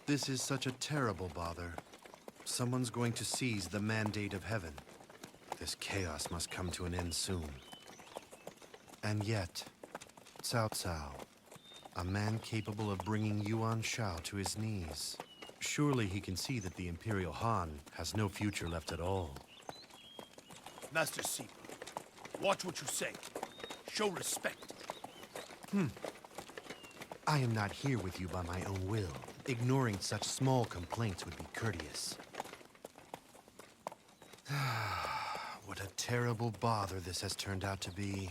This is such a terrible bother. Someone's going to seize the mandate of heaven. This chaos must come to an end soon. And yet, Cao Cao, a man capable of bringing Yuan Shao to his knees. Surely he can see that the Imperial Han has no future left at all. Master Sima, watch what you say. Show respect. I am not here with you by my own will. Ignoring such small complaints would be courteous. What a terrible bother this has turned out to be.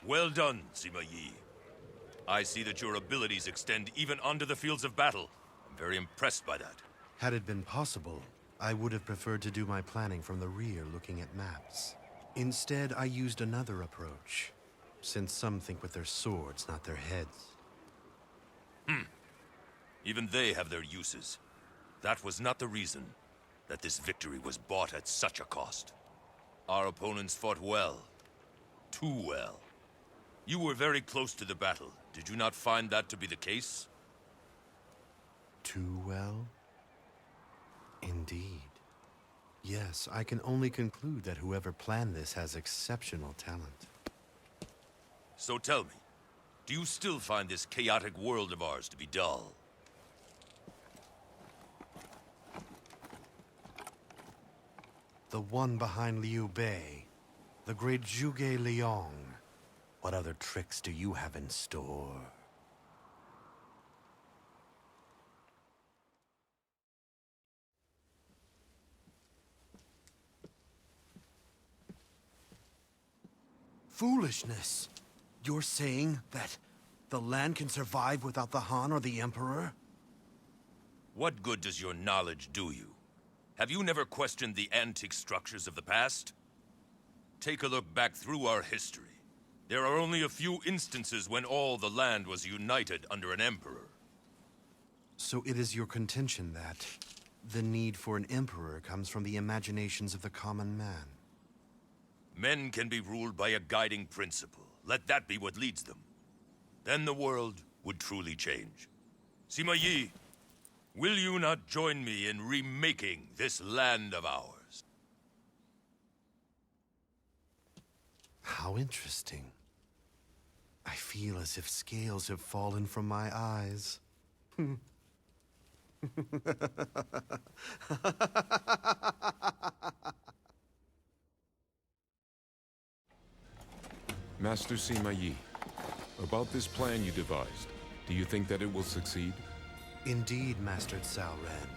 Well done, Sima Yi. I see that your abilities extend even onto the fields of battle. I'm very impressed by that. Had it been possible, I would have preferred to do my planning from the rear looking at maps. Instead, I used another approach, since some think with their swords, not their heads. Even they have their uses. That was not the reason that this victory was bought at such a cost. Our opponents fought well. Too well. You were very close to the battle. Did you not find that to be the case? Too well? Indeed. Yes, I can only conclude that whoever planned this has exceptional talent. So tell me, do you still find this chaotic world of ours to be dull? The one behind Liu Bei, the great Zhuge Liang. What other tricks do you have in store? Foolishness! You're saying that the land can survive without the Han or the Emperor? What good does your knowledge do you? Have you never questioned the antique structures of the past? Take a look back through our history. There are only a few instances when all the land was united under an emperor. So it is your contention that the need for an emperor comes from the imaginations of the common man? Men can be ruled by a guiding principle. Let that be what leads them. Then the world would truly change. Sima Yi, will you not join me in remaking this land of ours? How interesting. I feel as if scales have fallen from my eyes. Master Sima Yi, about this plan you devised, do you think that it will succeed? Indeed, Master Cao Ren.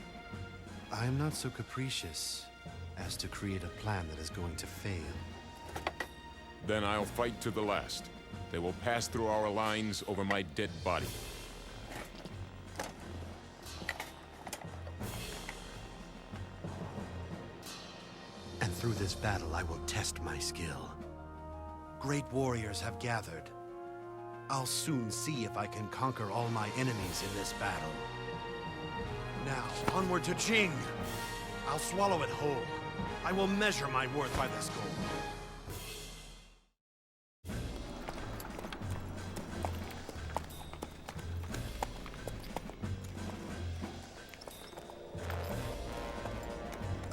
I am not so capricious as to create a plan that is going to fail. Then I'll fight to the last. They will pass through our lines over my dead body. And through this battle, I will test my skill. Great warriors have gathered. I'll soon see if I can conquer all my enemies in this battle. Now, onward to Jing! I'll swallow it whole. I will measure my worth by this goal.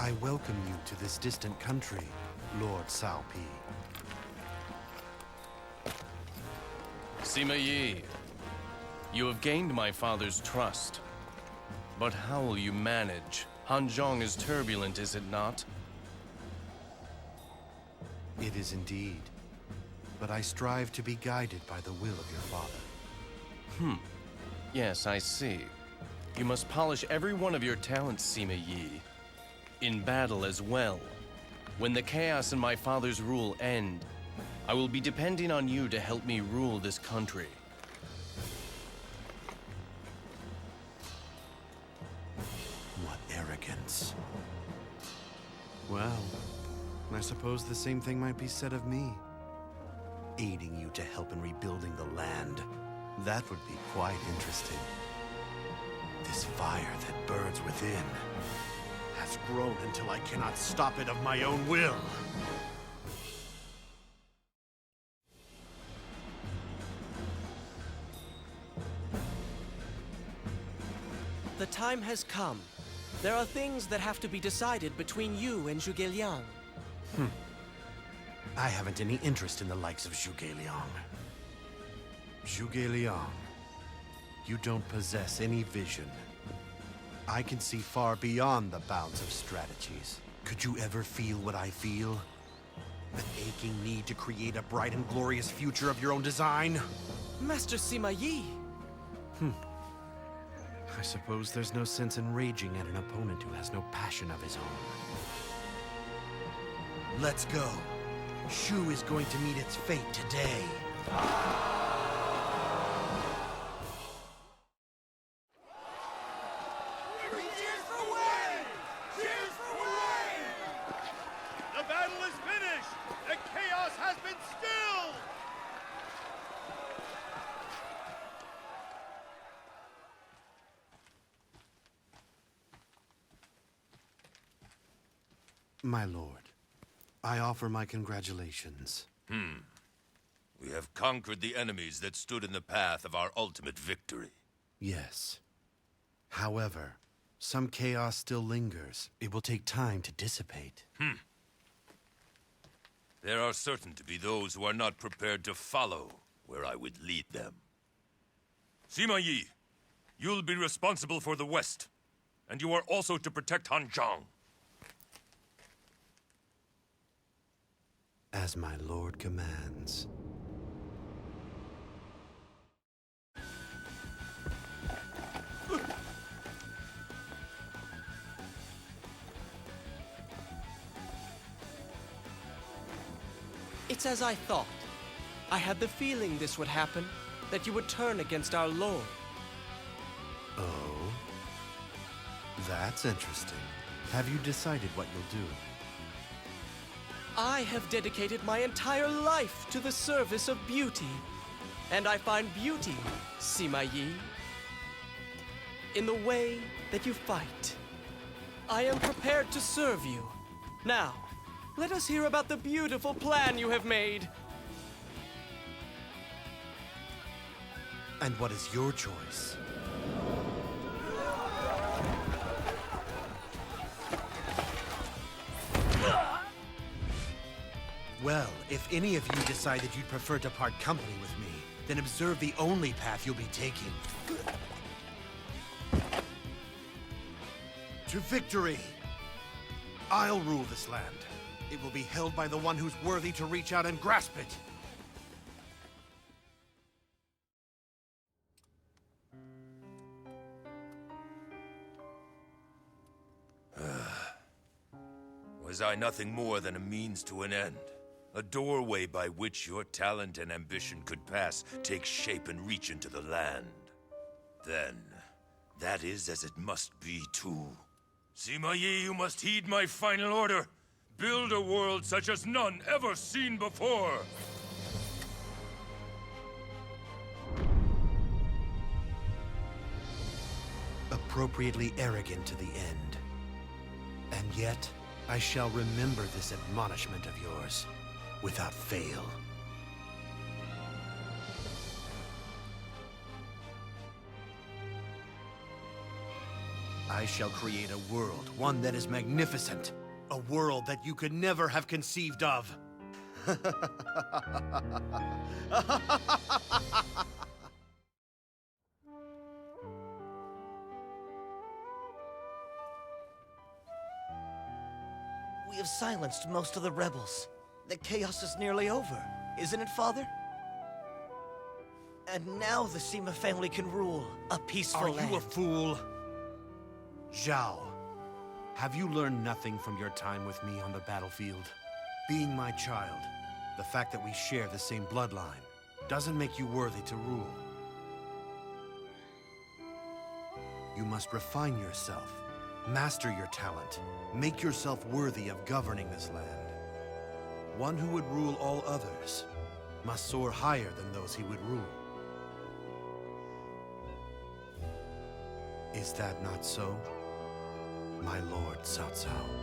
I welcome you to this distant country, Lord Cao Pi. Sima Yi, you have gained my father's trust. But how will you manage? Hanzhong is turbulent, is it not? It is indeed. But I strive to be guided by the will of your father. Yes, I see. You must polish every one of your talents, Sima Yi. In battle as well. When the chaos and my father's rule end, I will be depending on you to help me rule this country. What arrogance. Well, I suppose the same thing might be said of me. aiding you to help in rebuilding the land. That would be quite interesting. This fire that burns within has grown until I cannot stop it of my own will. The time has come. There are things that have to be decided between you and Zhuge Liang. I haven't any interest in the likes of Zhuge Liang. Zhuge Liang, you don't possess any vision. I can see far beyond the bounds of strategies. Could you ever feel what I feel? An aching need to create a bright and glorious future of your own design? Master Sima Yi! I suppose there's no sense in raging at an opponent who has no passion of his own. Let's go. Shu is going to meet its fate today. Cheers for Wei! Cheers for Wei! The battle is finished! The chaos has been stilled! My lord, I offer my congratulations. We have conquered the enemies that stood in the path of our ultimate victory. Yes. However, some chaos still lingers. It will take time to dissipate. There are certain to be those who are not prepared to follow where I would lead them. Sima Yi, you'll be responsible for the West, and you are also to protect Hanzhong. As my lord commands. It's as I thought. I had the feeling this would happen, that you would turn against our lord. Oh? That's interesting. Have you decided what you'll do? I have dedicated my entire life to the service of beauty. And I find beauty, Sima Yi, in the way that you fight. I am prepared to serve you. Now, let us hear about the beautiful plan you have made. And what is your choice? Well, if any of you decided you'd prefer to part company with me, then observe the only path you'll be taking. To victory! I'll rule this land. It will be held by the one who's worthy to reach out and grasp it. Was I nothing more than a means to an end? A doorway by which your talent and ambition could pass, take shape and reach into the land. Then, that is as it must be too. Sima Yi, you must heed my final order. Build a world such as none ever seen before. Appropriately arrogant to the end. And yet, I shall remember this admonishment of yours, without fail. I shall create a world, one that is magnificent. A world that you could never have conceived of. We have silenced most of the rebels. The chaos is nearly over, isn't it, Father? And now the Sima family can rule a peaceful Are land. you a fool? Zhao, have you learned nothing from your time with me on the battlefield? Being my child, the fact that we share the same bloodline, doesn't make you worthy to rule. You must refine yourself, master your talent, make yourself worthy of governing this land. One who would rule all others, must soar higher than those he would rule. Is that not so, my lord Cao Cao?